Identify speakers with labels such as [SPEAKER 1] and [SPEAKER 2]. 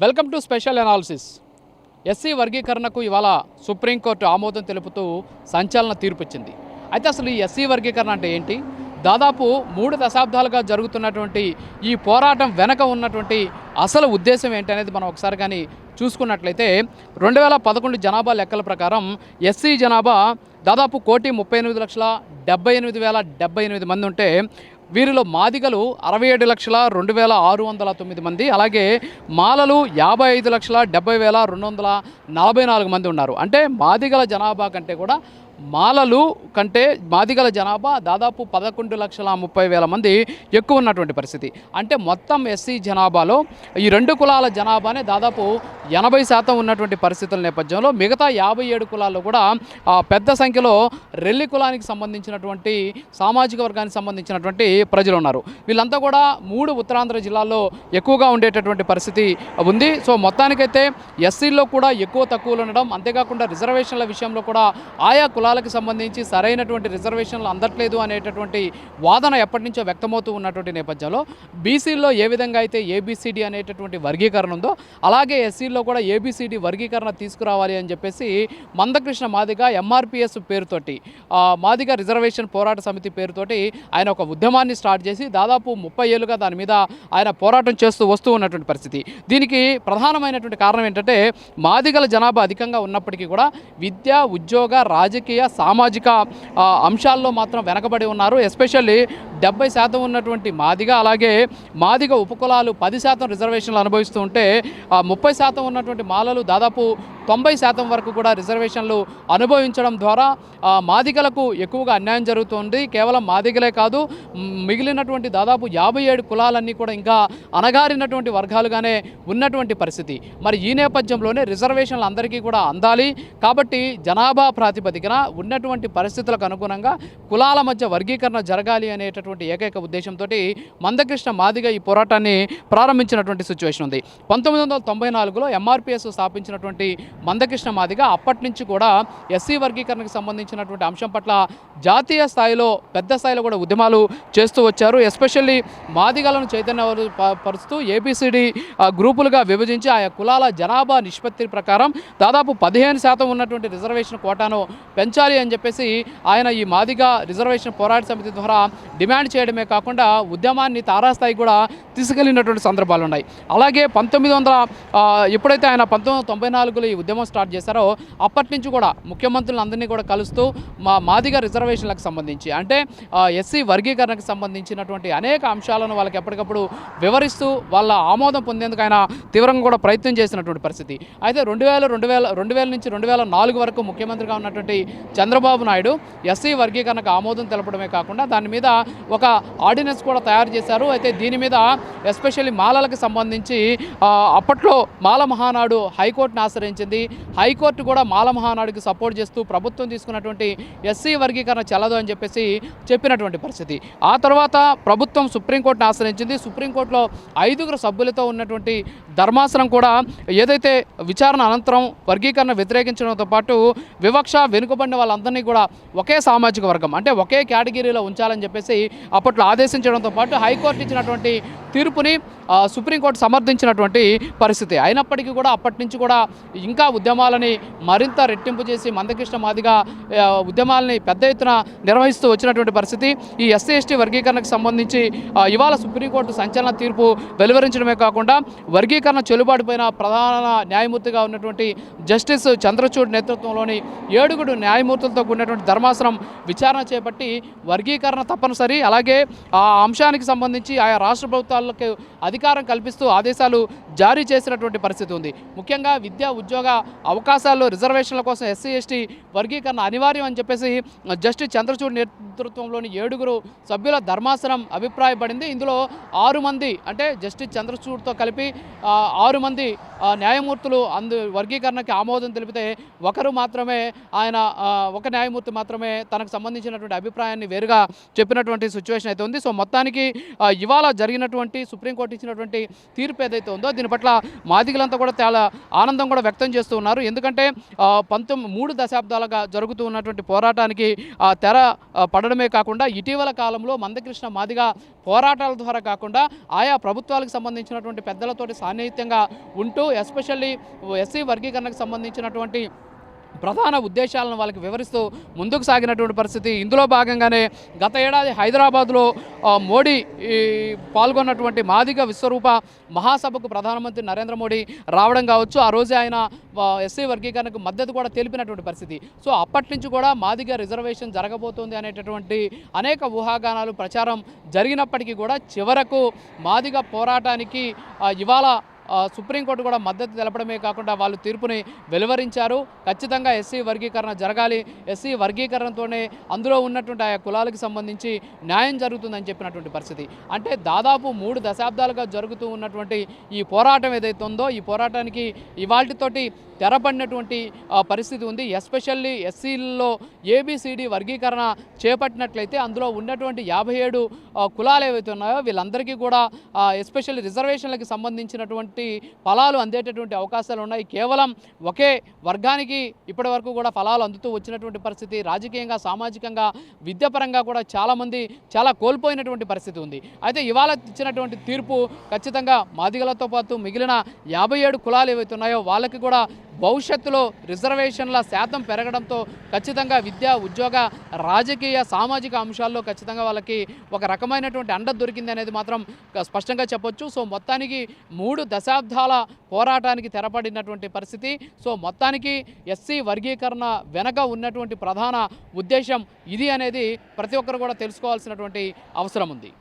[SPEAKER 1] Welcome to special analysis. SC వర్గీకరణకు ఇవాళ supreme court ఆమోదం తెలుపుతూ సంచలన తీర్పు ఇచ్చింది. అయితే అసలు ఈ ఎస్సీ వర్గీకరణ అంటే ఏంటి, దాదాపు 3 దశాబ్దాలుగా జరుగుతున్నటువంటి ఈ పోరాటం వెనక ఉన్నటువంటి అసలు ఉద్దేశం ఏంటి అనేది మనం ఒకసారి కానీ చూసుకున్నట్లయితే 2011 జనాభా లెక్కల ప్రకారం ఎస్సీ జనాభా దాదాపు 1,38,78,078 మంది ఉంటే వీరిలో మాదిగలు 67,02,609 మంది, అలాగే మాలలు 55,70,244 మంది ఉన్నారు. అంటే మాదిగల జనాభా కంటే కూడా మాదిగల జనాభా దాదాపు 11,30,000 మంది ఎక్కువ ఉన్నటువంటి పరిస్థితి. అంటే మొత్తం ఎస్సీ జనాభాలో ఈ 2 కులాల జనాభానే దాదాపు 80% ఉన్నటువంటి పరిస్థితుల నేపథ్యంలో మిగతా 57 కులాల్లో కూడా పెద్ద సంఖ్యలో రెల్లి కులానికి సంబంధించినటువంటి సామాజిక వర్గానికి సంబంధించినటువంటి ప్రజలు ఉన్నారు. వీళ్ళంతా కూడా 3 ఉత్తరాంధ్ర జిల్లాల్లో ఎక్కువగా ఉండేటటువంటి పరిస్థితి ఉంది. సో మొత్తానికైతే ఎస్సీల్లో కూడా ఎక్కువ తక్కువలు ఉండడం, అంతేకాకుండా రిజర్వేషన్ల విషయంలో కూడా ఆయా కులాలకు సంబంధించి సరైనటువంటి రిజర్వేషన్లు అందట్లేదు అనేటటువంటి వాదన ఎప్పటి నుంచో వ్యక్తమవుతూ ఉన్నటువంటి నేపథ్యంలో బీసీల్లో ఏ విధంగా అయితే ఏబిసిడి అనేటటువంటి వర్గీకరణ ఉందో అలాగే ఎస్సీల్లో కూడా ఏబిసిడి వర్గీకరణ తీసుకురావాలి అని చెప్పేసి మందకృష్ణ మాదిగ ఎంఆర్పిఎస్ పేరుతోటి మాదిగ రిజర్వేషన్ పోరాట సమితి పేరుతోటి ఆయన ఒక ఉద్యమాన్ని స్టార్ట్ చేసి దాదాపు 30 ఏళ్ళుగా దాని మీద ఆయన పోరాటం చేస్తూ వస్తూ ఉన్నటువంటి పరిస్థితి. దీనికి ప్రధానమైనటువంటి కారణం ఏంటంటే మాదిగల జనాభా అధికంగా ఉన్నప్పటికీ కూడా విద్య, ఉద్యోగ, రాజకీయ, సామాజిక అంశాల్లో మాత్రం వెనకబడి ఉన్నారు. ఎస్పెషల్లీ 70% ఉన్నటువంటి మాదిగ, అలాగే మాదిగ ఉపకులాలు 10% రిజర్వేషన్లు అనుభవిస్తూ ఉంటే 30% ఉన్నటువంటి మాలలు దాదాపు 90% వరకు కూడా రిజర్వేషన్లు అనుభవించడం ద్వారా మాదిగలకు ఎక్కువగా అన్యాయం జరుగుతుంది. కేవలం మాదిగలే కాదు, మిగిలినటువంటి దాదాపు 57 కులాలన్నీ కూడా ఇంకా అణగారినటువంటి వర్గాలుగానే ఉన్నటువంటి పరిస్థితి. మరి ఈ నేపథ్యంలోనే రిజర్వేషన్లు అందరికీ కూడా అందాలి కాబట్టి జనాభా ప్రాతిపదికన ఉన్నటువంటి పరిస్థితులకు అనుగుణంగా కులాల మధ్య వర్గీకరణ జరగాలి అనేటటువంటి ఏకైక ఉద్దేశంతో మందకృష్ణ మాదిగ ఈ పోరాటాన్ని ప్రారంభించినటువంటి సిచ్యువేషన్ ఉంది. 1994లో ఎంఆర్పిఎస్ స్థాపించినటువంటి మందకృష్ణ మాదిగ అప్పటి నుంచి కూడా ఎస్సీ వర్గీకరణకు సంబంధించినటువంటి అంశం పట్ల జాతీయ స్థాయిలో పెద్ద స్థాయిలో కూడా ఉద్యమాలు చేస్తూ వచ్చారు. ఎస్పెషల్లీ మాదిగలను చైతన్యపరుస్తూ ఏబిసిడి గ్రూపులుగా విభజించి ఆయా కులాల జనాభా నిష్పత్తి ప్రకారం దాదాపు 15% ఉన్నటువంటి రిజర్వేషన్ కోటాను పెంచాలి అని చెప్పేసి ఆయన ఈ మాదిగ రిజర్వేషన్ పోరాట సమితి ద్వారా డిమాండ్ చేయడమే కాకుండా ఉద్యమాన్ని తారాస్థాయికి కూడా తీసుకెళ్లినటువంటి సందర్భాలు ఉన్నాయి. అలాగే ఎప్పుడైతే ఆయన 1994లో ఈ ఉద్యమం స్టార్ట్ చేశారో అప్పటి నుంచి కూడా ముఖ్యమంత్రులందరినీ కూడా కలుస్తూ మాదిగ రిజర్వేషన్లకు సంబంధించి అంటే ఎస్సీ వర్గీకరణకు సంబంధించినటువంటి అనేక అంశాలను వాళ్ళకి ఎప్పటికప్పుడు వివరిస్తూ వాళ్ళ ఆమోదం పొందేందుకు ఆయన తీవ్రంగా కూడా ప్రయత్నం చేసినటువంటి పరిస్థితి. అయితే 2000 నుంచి 2004 వరకు ముఖ్యమంత్రిగా ఉన్నటువంటి చంద్రబాబు నాయుడు ఎస్సీ వర్గీకరణకు ఆమోదం తెలపడమే కాకుండా దాని మీద ఒక ఆర్డినెన్స్ కూడా తయారు చేశారు. అయితే దీని మీద ఎస్పెషల్లీ మాలలకు సంబంధించి అప్పట్లో మాల మహానాడు హైకోర్టును ఆశ్రయించింది. హైకోర్టు కూడా మాల మహానాడుకి సపోర్ట్ చేస్తూ ప్రభుత్వం తీసుకున్నటువంటి ఎస్సీ వర్గీకరణ చెల్లదు అని చెప్పేసి చెప్పినటువంటి పరిస్థితి. ఆ తర్వాత ప్రభుత్వం సుప్రీంకోర్టును ఆశ్రయించింది. సుప్రీంకోర్టులో 5 సభ్యులతో ఉన్నటువంటి ధర్మాసనం కూడా ఏదైతే విచారణ అనంతరం వర్గీకరణ వ్యతిరేకించడంతో పాటు వివక్ష వెనుకబడిన వాళ్ళందరినీ కూడా ఒకే సామాజిక వర్గం అంటే ఒకే కేటగిరీలో ఉంచాలని చెప్పేసి అప్పట్లో ఆదేశించడంతో పాటు హైకోర్టు ఇచ్చినటువంటి తీర్పుని సుప్రీంకోర్టు సమర్థించినటువంటి పరిస్థితి. అయినప్పటికీ కూడా అప్పటి నుంచి కూడా ఇంకా ఉద్యమాలని మరింత రెట్టింపు చేసి మందకృష్ణ మాదిగ ఉద్యమాలని పెద్ద ఎత్తున నిర్వహిస్తూ వచ్చినటువంటి పరిస్థితి. ఈ ఎస్సీ ఎస్టీ వర్గీకరణకు సంబంధించి ఇవాళ సుప్రీంకోర్టు సంచలన తీర్పు వెలువరించడమే కాకుండా వర్గీకరణ చెల్లుబాటుపైన ప్రధాన న్యాయమూర్తిగా ఉన్నటువంటి జస్టిస్ చంద్రచూడ్ నేతృత్వంలోని 7 న్యాయమూర్తులతో కూడినటువంటి ధర్మాసనం విచారణ చేపట్టి వర్గీకరణ తప్పనిసరి, అలాగే ఆ అంశానికి సంబంధించి ఆయా రాష్ట్ర ప్రభుత్వాలకు అధికారం కల్పిస్తూ ఆదేశాలు జారీ చేసినటువంటి పరిస్థితి ఉంది. ముఖ్యంగా విద్యా ఉద్యోగ అవకాశాల్లో రిజర్వేషన్ల కోసం ఎస్సీ ఎస్టీ వర్గీకరణ అనివార్యం అని చెప్పేసి జస్టిస్ చంద్రచూడ్ నేతృత్వంలోని 7 సభ్యుల ధర్మాసనం అభిప్రాయపడింది. ఇందులో 6 మంది అంటే జస్టిస్ చంద్రచూడ్తో కలిపి 6 మంది న్యాయమూర్తులు వర్గీకరణకి ఆమోదం తెలిపితే ఒక న్యాయమూర్తి మాత్రమే తనకు సంబంధించినటువంటి అభిప్రాయాన్ని వేరుగా చెప్పినటువంటి సిచ్యువేషన్ అయితే ఉంది. సో మొత్తానికి ఇవాళ జరిగినటువంటి సుప్రీంకోర్టు ఇచ్చినటువంటి తీర్పు ఏదైతే ఉందో దీని పట్ల మాదిగలంతా కూడా చాలా ఆనందం కూడా వ్యక్తం చేస్తున్నారు. తెలియజేస్తూ ఉన్నారు. ఎందుకంటే 3 దశాబ్దాలుగా జరుగుతూ ఉన్నటువంటి పోరాటానికి తెర పడడమే కాకుండా ఇటీవల కాలంలో మందకృష్ణ మాదిగ పోరాటాల ద్వారా కాకుండా ఆయా ప్రభుత్వాలకు సంబంధించినటువంటి పెద్దలతోటి సాన్నిహిత్యంగా ఉంటూ ఎస్పెషల్లీ ఎస్సీ వర్గీకరణకు సంబంధించినటువంటి ప్రధాన ఉద్దేశాలను వాళ్ళకి వివరిస్తూ ముందుకు సాగినటువంటి పరిస్థితి. ఇందులో భాగంగానే గత ఏడాది హైదరాబాద్లో మోడీ పాల్గొన్నటువంటి మాదిగ విశ్వరూప మహాసభకు ప్రధానమంత్రి నరేంద్ర మోడీ రావడం కావచ్చు. ఆ రోజే ఆయన ఎస్సీ వర్గీకరణకు మద్దతు కూడా తెలిపినటువంటి పరిస్థితి. సో అప్పటి నుంచి కూడా మాదిగ రిజర్వేషన్ జరగబోతోంది అనేటటువంటి అనేక ఊహాగానాలు ప్రచారం జరిగినప్పటికీ కూడా చివరకు మాదిగ పోరాటానికి ఇవాళ సుప్రీంకోర్టు కూడా మద్దతు తెలపడమే కాకుండా వాళ్ళు తీర్పుని వెలువరించారు. ఖచ్చితంగా ఎస్సీ వర్గీకరణ జరగాలి, ఎస్సీ వర్గీకరణతోనే అందులో ఉన్నటువంటి ఆయా కులాలకు సంబంధించి న్యాయం జరుగుతుందని చెప్పినటువంటి పరిస్థితి. అంటే దాదాపు 3 దశాబ్దాలుగా జరుగుతూ ఉన్నటువంటి ఈ పోరాటం ఏదైతే ఉందో ఈ పోరాటానికి ఇవాల్టితోటి తెరపడినటువంటి పరిస్థితి ఉంది. ఎస్పెషల్లీ ఎస్సీల్లో ఏబిసిడి వర్గీకరణ చేపట్టినట్లయితే అందులో ఉన్నటువంటి 57 కులాలు ఏవైతే ఉన్నాయో వీళ్ళందరికీ కూడా ఎస్పెషల్లీ రిజర్వేషన్లకు సంబంధించినటువంటి ఫలాలు అందేటటువంటి అవకాశాలు ఉన్నాయి. కేవలం ఒకే వర్గానికి ఇప్పటి వరకు కూడా ఫలాలు అందుతూ వచ్చినటువంటి పరిస్థితి. రాజకీయంగా, సామాజికంగా, విద్యాపరంగా కూడా చాలామంది చాలా కోల్పోయినటువంటి పరిస్థితి ఉంది. అయితే ఇవాళ ఇచ్చినటువంటి తీర్పు ఖచ్చితంగా మాదిగలతో పాటు మిగిలిన 57 కులాలు ఏవైతే ఉన్నాయో వాళ్ళకి కూడా భవిష్యత్తులో రిజర్వేషన్ల శాతం పెరగడంతో ఖచ్చితంగా విద్య, ఉద్యోగ, రాజకీయ, సామాజిక అంశాల్లో ఖచ్చితంగా వాళ్ళకి ఒక రకమైనటువంటి అండ దొరికింది అనేది మాత్రం స్పష్టంగా చెప్పొచ్చు. సో మొత్తానికి 3 దశాబ్దాల పోరాటానికి తెరపడినటువంటి పరిస్థితి. సో మొత్తానికి ఎస్సీ వర్గీకరణ వెనక ఉన్నటువంటి ప్రధాన ఉద్దేశం ఇది అనేది ప్రతి ఒక్కరు కూడా తెలుసుకోవాల్సినటువంటి అవసరం ఉంది.